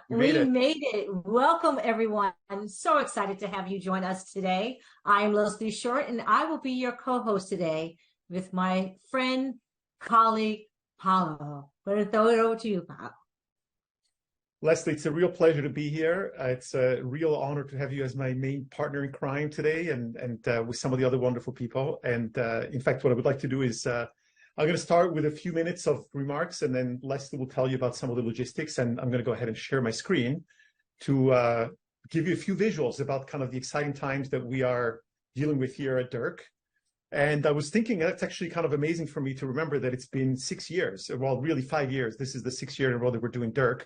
We made We it. made it. Welcome, everyone. I'm so excited to have you join us today. I am Leslie Short, and I will be your co-host today with my friend, colleague, Paolo. I'm going to throw it over to you, Paolo. Leslie, it's a real pleasure to be here. It's a real honor to have you as my main partner in crime today and with some of the other wonderful people. And in fact, what I would like to do is I'm going to start with a few minutes of remarks, and then Leslie will tell you about some of the logistics. And I'm going to go ahead and share my screen to give you a few visuals about kind of the exciting times that we are dealing with here at DIRC. And I was thinking that's actually kind of amazing for me to remember that it's been 6 years, well, really 5 years. This is the 6th year in a row that we're doing DIRC.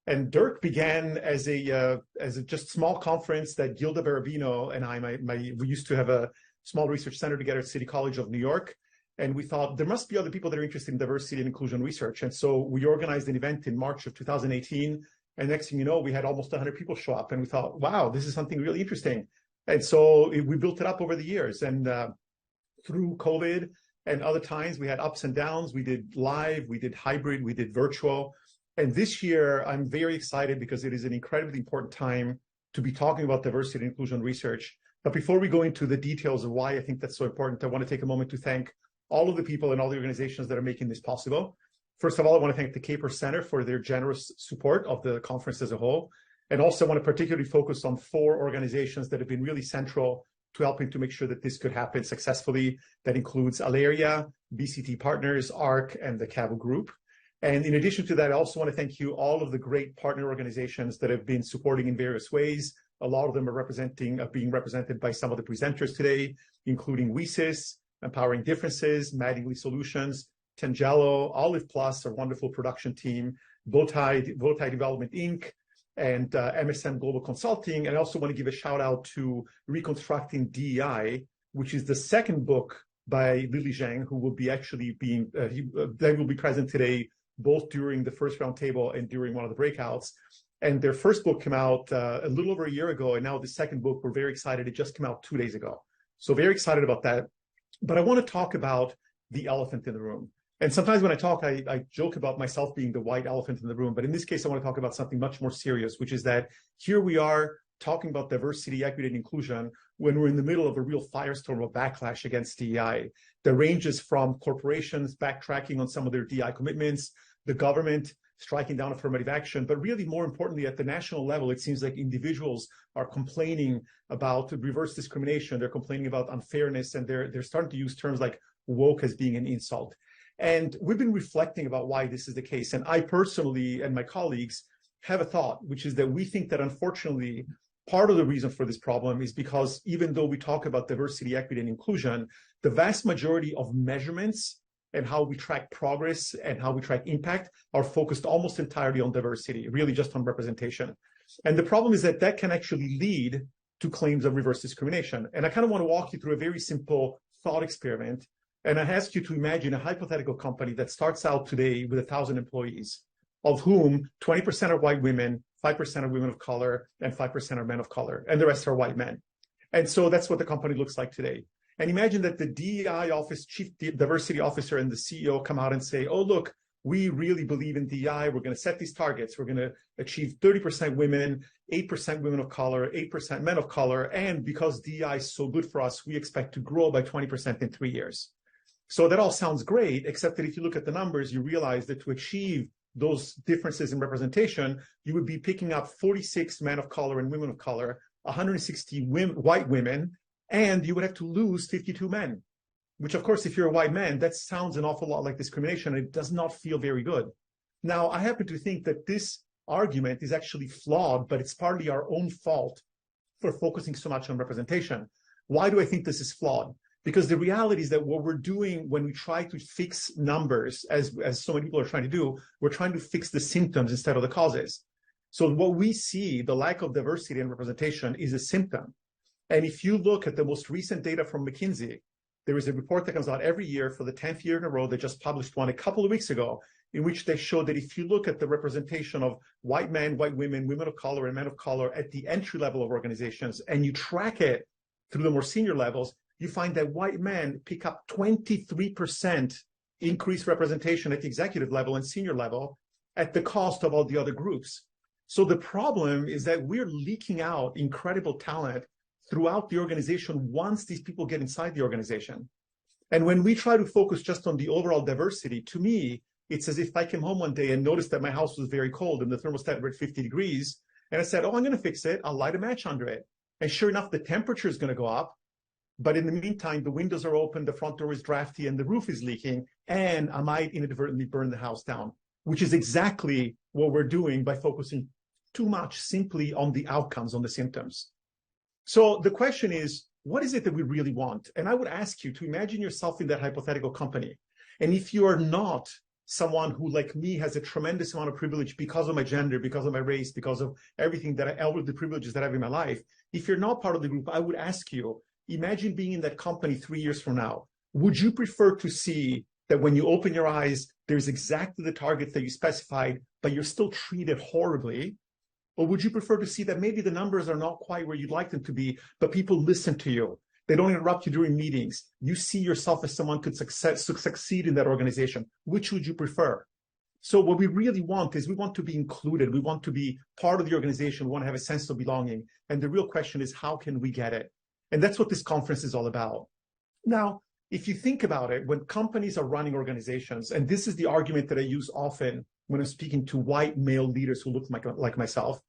And DIRC began as a just small conference that Gilda Berabino and we used to have a small research center together at City College of New York. And we thought there must be other people that are interested in diversity and inclusion research. And so we organized an event in March of 2018. And next thing you know, we had almost 100 people show up. And we thought, wow, this is something really interesting. And so we built it up over the years. And through COVID and other times, we had ups and downs. We did live, we did hybrid, we did virtual. And this year, I'm very excited because it is an incredibly important time to be talking about diversity and inclusion research. But before we go into the details of why I think that's so important, I want to take a moment to thank all of the people and all the organizations that are making this possible. First of all, I want to thank the Caper Center for their generous support of the conference as a whole. And also I want to particularly focus on 4 organizations that have been really central to helping to make sure that this could happen successfully. That includes Aleria, BCT Partners, ARC, and the CAVO Group. And in addition to that, I also want to thank you, all of the great partner organizations that have been supporting in various ways. A lot of them are being represented by some of the presenters today, including WESIS, Empowering Differences, Mattingly Solutions, Tangelo, Olive Plus, our wonderful production team, Bowtie Development Inc., and MSM Global Consulting. And I also want to give a shout out to Reconstructing DEI, which is the second book by Lily Zhang, who will be actually they will be present today, both during the first roundtable and during one of the breakouts. And their first book came out a little over a year ago, and now the second book, we're very excited. It just came out 2 days ago. So very excited about that. But I want to talk about the elephant in the room. And sometimes when I talk, I joke about myself being the white elephant in the room. But in this case, I want to talk about something much more serious, which is that here we are talking about diversity, equity, and inclusion when we're in the middle of a real firestorm of backlash against DEI that ranges from corporations backtracking on some of their DEI commitments, the government striking down affirmative action, but really more importantly, at the national level, it seems like individuals are complaining about reverse discrimination. They're complaining about unfairness, and they're starting to use terms like woke as being an insult. And we've been reflecting about why this is the case. And I personally and my colleagues have a thought, which is that we think that unfortunately, part of the reason for this problem is because even though we talk about diversity, equity, and inclusion, the vast majority of measurements and how we track progress and how we track impact are focused almost entirely on diversity, really just on representation. And the problem is that that can actually lead to claims of reverse discrimination. And I kind of want to walk you through a very simple thought experiment. And I ask you to imagine a hypothetical company that starts out today with 1,000 employees, of whom 20% are white women, 5% are women of color, and 5% are men of color, and the rest are white men. And so that's what the company looks like today. And imagine that the DEI office, Chief Diversity Officer, and the CEO come out and say, oh, look, we really believe in DEI. We're going to set these targets. We're going to achieve 30% women, 8% women of color, 8% men of color. And because DEI is so good for us, we expect to grow by 20% in 3 years. So that all sounds great, except that if you look at the numbers, you realize that to achieve those differences in representation, you would be picking up 46 men of color and women of color, 160 white women, and you would have to lose 52 men, which of course, if you're a white man, that sounds an awful lot like discrimination. It does not feel very good. Now, I happen to think that this argument is actually flawed, but it's partly our own fault for focusing so much on representation. Why do I think this is flawed? Because the reality is that what we're doing when we try to fix numbers, as so many people are trying to do, we're trying to fix the symptoms instead of the causes. So what we see, the lack of diversity and representation, is a symptom. And if you look at the most recent data from McKinsey, there is a report that comes out every year for the 10th year in a row. They just published one a couple of weeks ago, in which they showed that if you look at the representation of white men, white women, women of color, and men of color at the entry level of organizations, and you track it through the more senior levels, you find that white men pick up 23% increased representation at the executive level and senior level at the cost of all the other groups. So the problem is that we're leaking out incredible talent throughout the organization once these people get inside the organization. And when we try to focus just on the overall diversity, to me, it's as if I came home one day and noticed that my house was very cold and the thermostat were at 50 degrees. And I said, oh, I'm going to fix it. I'll light a match under it. And sure enough, the temperature is going to go up. But in the meantime, the windows are open, the front door is drafty, and the roof is leaking. And I might inadvertently burn the house down, which is exactly what we're doing by focusing too much simply on the outcomes, on the symptoms. So the question is, what is it that we really want? And I would ask you to imagine yourself in that hypothetical company. And if you are not someone who, like me, has a tremendous amount of privilege because of my gender, because of my race, because of everything that all of the privileges that I have in my life, if you're not part of the group, I would ask you, imagine being in that company 3 years from now. Would you prefer to see that when you open your eyes, there's exactly the targets that you specified, but you're still treated horribly? Or would you prefer to see that maybe the numbers are not quite where you'd like them to be, but people listen to you? They don't interrupt you during meetings. You see yourself as someone who could succeed in that organization. Which would you prefer? So what we really want is we want to be included. We want to be part of the organization. We want to have a sense of belonging. And the real question is, how can we get it? And that's what this conference is all about. Now, if you think about it, when companies are running organizations, and this is the argument that I use often when I'm speaking to white male leaders who look like myself,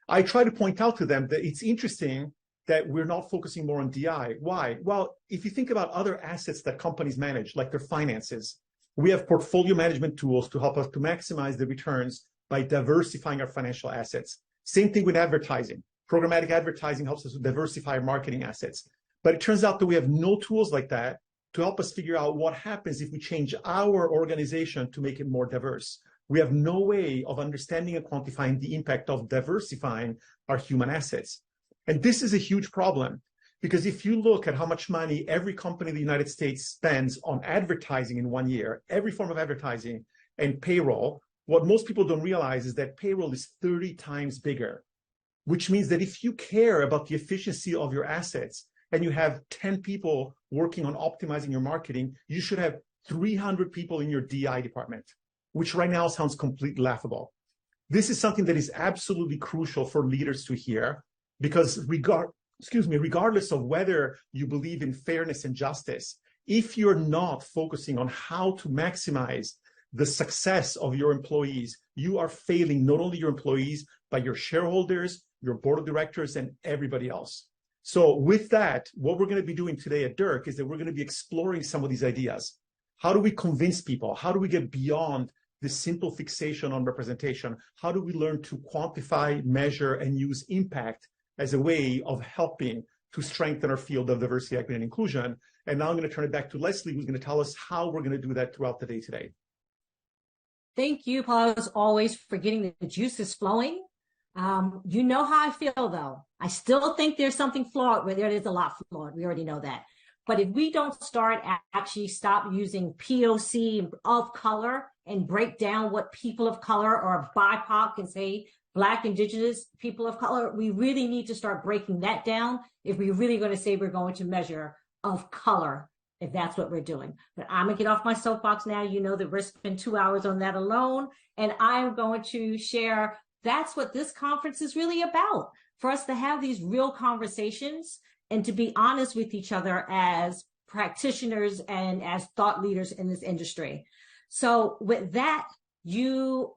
I try to point out to them that it's interesting that we're not focusing more on DI. Why? Well, if you think about other assets that companies manage, like their finances, we have portfolio management tools to help us to maximize the returns by diversifying our financial assets. Same thing with advertising. Programmatic advertising helps us to diversify our marketing assets. But it turns out that we have no tools like that to help us figure out what happens if we change our organization to make it more diverse. We have no way of understanding and quantifying the impact of diversifying our human assets. And this is a huge problem, because if you look at how much money every company in the United States spends on advertising in 1 year, every form of advertising and payroll, what most people don't realize is that payroll is 30 times bigger, which means that if you care about the efficiency of your assets and you have 10 people working on optimizing your marketing, you should have 300 people in your DI department, which right now sounds completely laughable. This is something that is absolutely crucial for leaders to hear, because regardless of whether you believe in fairness and justice, if you're not focusing on how to maximize the success of your employees, you are failing not only your employees, but your shareholders, your board of directors, and everybody else. So with that, what we're going to be doing today at DIRC is that we're going to be exploring some of these ideas. How do we convince people? How do we get beyond the simple fixation on representation? How do we learn to quantify, measure, and use impact as a way of helping to strengthen our field of diversity, equity, and inclusion? And now I'm going to turn it back to Leslie, who's going to tell us how we're going to do that throughout the day today. Thank you, Paolo, as always, for getting the juices flowing. You know how I feel, though. I still think there's something flawed where there is a lot flawed. We already know that. But if we don't stop using POC of color and break down what people of color or BIPOC and say Black, Indigenous, people of color, we really need to start breaking that down if we're really going to say we're going to measure of color, if that's what we're doing. But I'm going to get off my soapbox now. You know that we're spending 2 hours on that alone. And I'm going to share that's what this conference is really about, for us to have these real conversations and to be honest with each other as practitioners and as thought leaders in this industry. So with that,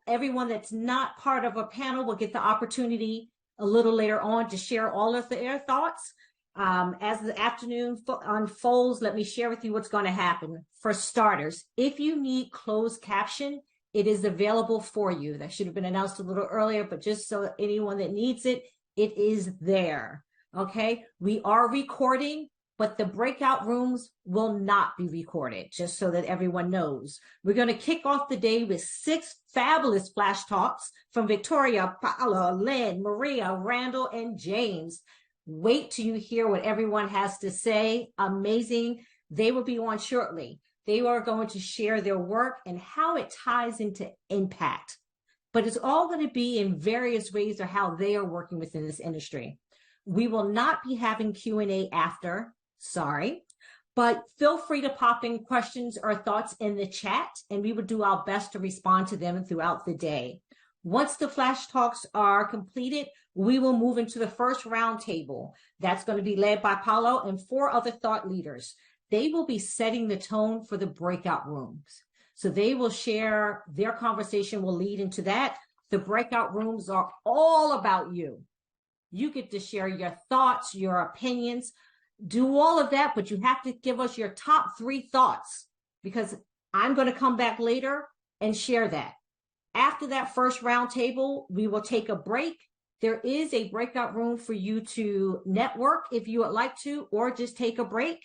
everyone that's not part of a panel will get the opportunity a little later on to share all of their thoughts. As the afternoon unfolds, let me share with you what's going to happen. For starters, if you need closed caption, it is available for you. That should have been announced a little earlier, but just so anyone that needs it, it is there. Okay, we are recording, but the breakout rooms will not be recorded, just so that everyone knows. We're going to kick off the day with 6 fabulous flash talks from Victoria, Paolo, Lynn, Maria, Randall, and James. Wait till you hear what everyone has to say. Amazing. They will be on shortly. They are going to share their work and how it ties into impact. But it's all going to be in various ways of how they are working within this industry. We will not be having Q&A after, sorry, but feel free to pop in questions or thoughts in the chat, and we will do our best to respond to them throughout the day. Once the flash talks are completed, we will move into the first roundtable. That's going to be led by Paolo and 4 other thought leaders. They will be setting the tone for the breakout rooms. So they will share, their conversation will lead into that. The breakout rooms are all about you. You get to share your thoughts, your opinions, do all of that, but you have to give us your top 3 thoughts, because I'm going to come back later and share that. After that first roundtable, we will take a break. There is a breakout room for you to network if you would like to, or just take a break.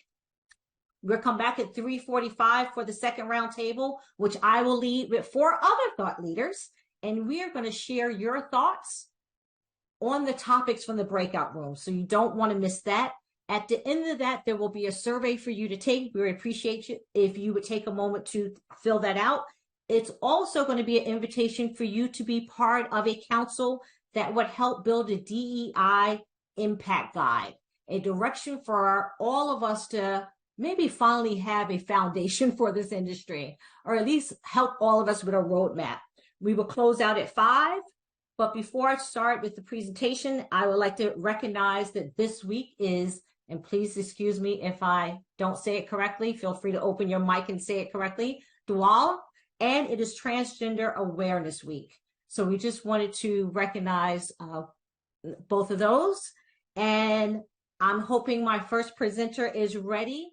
We'll come back at 3:45 for the second roundtable, which I will lead with 4 other thought leaders, and we are going to share your thoughts on the topics from the breakout room. So you don't want to miss that. At the end of that, there will be a survey for you to take. We would appreciate you if you would take a moment to fill that out. It's also going to be an invitation for you to be part of a council that would help build a DEI impact guide, a direction for all of us to maybe finally have a foundation for this industry, or at least help all of us with a roadmap. We will close out at 5. But before I start with the presentation, I would like to recognize that this week is, and please excuse me if I don't say it correctly, feel free to open your mic and say it correctly, Diwali, and it is Transgender Awareness Week. So we just wanted to recognize both of those. And I'm hoping my first presenter is ready.